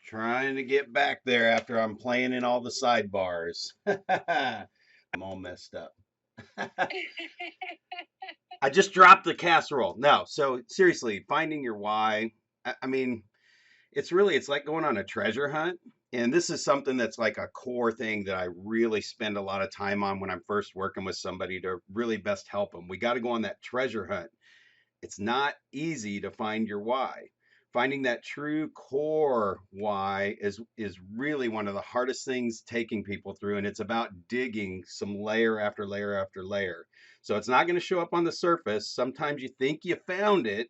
Trying to get back there after I'm playing in all the sidebars. I'm all messed up. I just dropped the casserole. No, so seriously, finding your why. I mean, it's like going on a treasure hunt. And this is something that's like a core thing that I really spend a lot of time on when I'm first working with somebody to really best help them. We got to go on that treasure hunt. It's not easy to find your why. Finding that true core why is really one of the hardest things taking people through, and it's about digging some layer after layer after layer. So it's not going to show up on the surface. Sometimes you think you found it,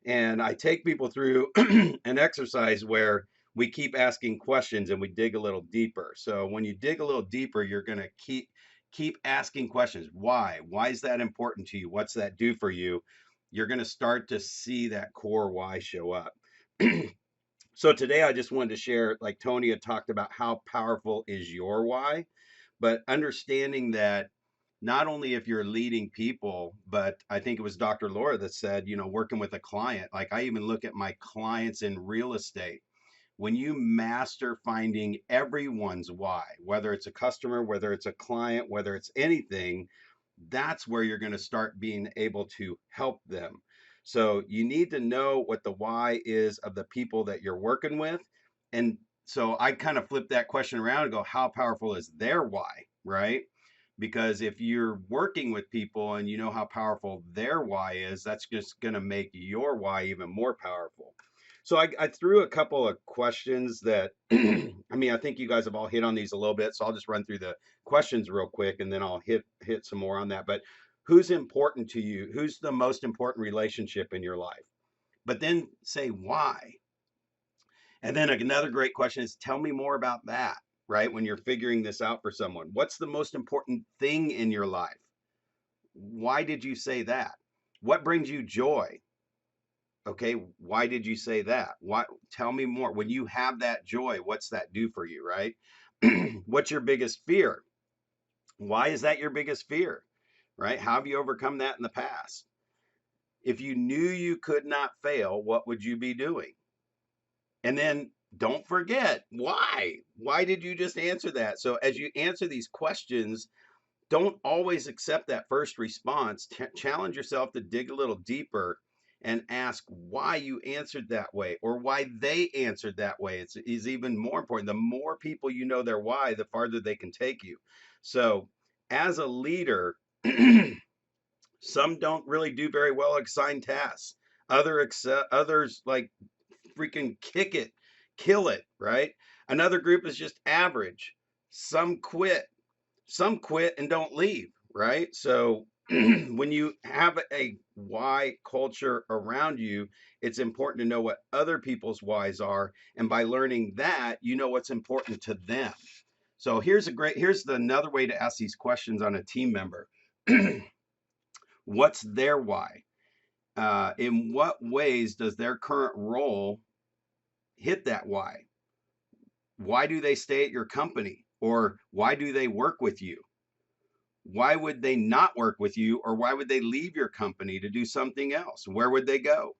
and I take people through an exercise where we keep asking questions and we dig a little deeper. So when you dig a little deeper, you're going to keep asking questions. Why? Why is that important to you? What's that do for you? You're going to start to see that core why show up. So today I just wanted to share, like Tony had talked about, how powerful is your why, but understanding that not only if you're leading people, but I think it was Dr. Laura that said, working with a client, like I even look at my clients in real estate. When you master finding everyone's why, whether it's a customer, whether it's a client, whether it's anything, that's where you're going to start being able to help them. So you need to know what the why is of the people that you're working with. And so I kind of flip that question around and go, how powerful is their why, right? Because if you're working with people and you know how powerful their why is, that's just going to make your why even more powerful. So I threw a couple of questions that, I mean, I think you guys have all hit on these a little bit. So I'll just run through the questions real quick and then I'll hit some more on that. But who's important to you? Who's the most important relationship in your life? But then say why. And then another great question is tell me more about that, right? When you're figuring this out for someone, what's the most important thing in your life? Why did you say that? What brings you joy? Okay, why did you say that? Why, tell me more. When you have that joy, what's that do for you, right? What's your biggest fear? Why is that your biggest fear? Right? How have you overcome that in the past? If you knew you could not fail, what would you be doing? And then don't forget why. Why did you just answer that? So as you answer these questions, don't always accept that first response. Challenge yourself to dig a little deeper and ask why you answered that way or why they answered that way. Is even more important. The more people you know their why, the farther they can take you. So as a leader, some don't really do very well at assigned tasks. Others like freaking kick it, kill it, right? Another group is just average. Some quit. Some quit and don't leave, right? So when you have a why culture around you, it's important to know what other people's whys are. And by learning that, you know what's important to them. So here's another way to ask these questions on a team member. What's their why? In what ways does their current role hit that why? Why do they stay at your company? Or why do they work with you? Why would they not work with you? Or why would they leave your company to do something else? Where would they go?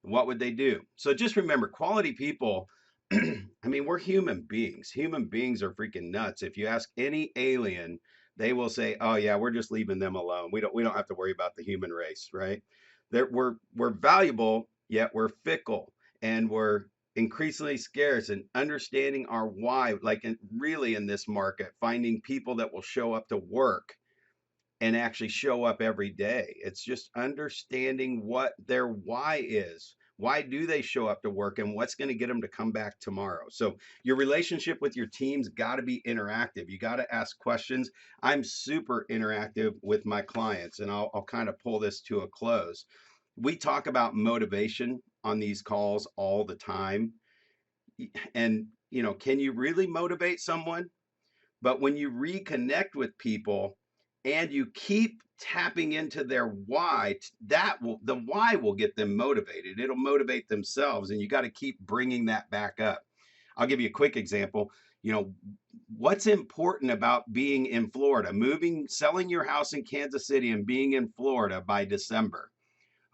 What would they do? So just remember, quality people, I mean, we're human beings. Human beings are freaking nuts. If you ask any alien, they will say, "Oh yeah, we're just leaving them alone. We don't have to worry about the human race, right?" We're valuable, yet we're fickle, and we're increasingly scarce. And understanding our why, like really in this market, finding people that will show up to work and actually show up every day. It's just understanding what their why is. Why do they show up to work and what's going to get them to come back tomorrow? So, your relationship with your team's got to be interactive. You got to ask questions. I'm super interactive with my clients, and I'll kind of pull this to a close. We talk about motivation on these calls all the time. And, can you really motivate someone? But when you reconnect with people and you keep tapping into their why, the why will get them motivated. It'll motivate themselves, and you got to keep bringing that back up. I'll give you a quick example. What's important about being in Florida, selling your house in Kansas City and being in Florida by December?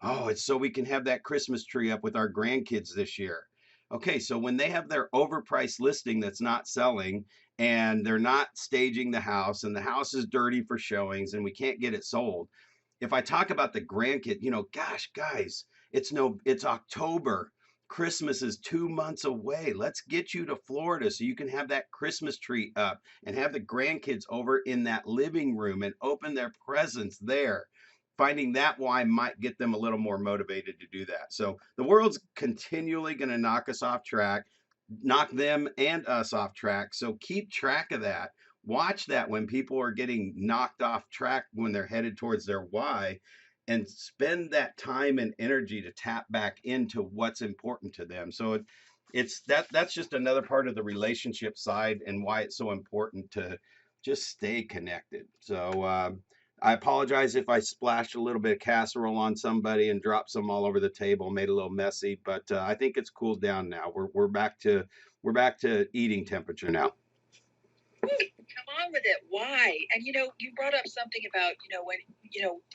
Oh, it's so we can have that Christmas tree up with our grandkids this year. Okay, so when they have their overpriced listing that's not selling and they're not staging the house and the house is dirty for showings and we can't get it sold. If I talk about the grandkid, gosh, guys, it's October. Christmas is 2 months away. Let's get you to Florida so you can have that Christmas tree up and have the grandkids over in that living room and open their presents there. Finding that why might get them a little more motivated to do that. So the world's continually going to knock us off track, knock them and us off track. So keep track of that. Watch that when people are getting knocked off track when they're headed towards their why, and spend that time and energy to tap back into what's important to them. So that's just another part of the relationship side and why it's so important to just stay connected. So I apologize if I splashed a little bit of casserole on somebody and dropped some all over the table, made it a little messy, but I think it's cooled down now. We're back to eating temperature now. Come on with it. Why? And you brought up something about, when,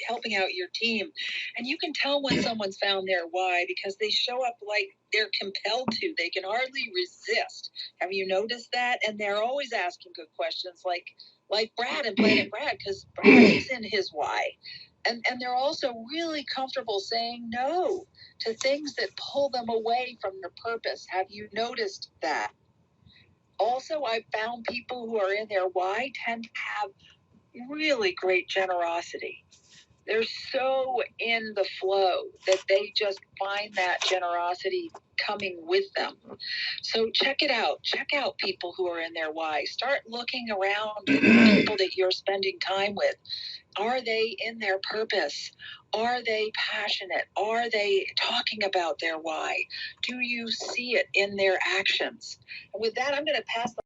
helping out your team. And you can tell when someone's found their why because they show up like they're compelled to. They can hardly resist. Have you noticed that? And they're always asking good questions like Brad and Planet Brad, because Brad is in his why. And they're also really comfortable saying no to things that pull them away from their purpose. Have you noticed that? Also, I found people who are in their why tend to have really great generosity. They're so in the flow that they just find that generosity coming with them. So check it out. Check out people who are in their why. Start looking around at the people that you're spending time with. Are they in their purpose? Are they passionate? Are they talking about their why? Do you see it in their actions? And with that, I'm going to pass the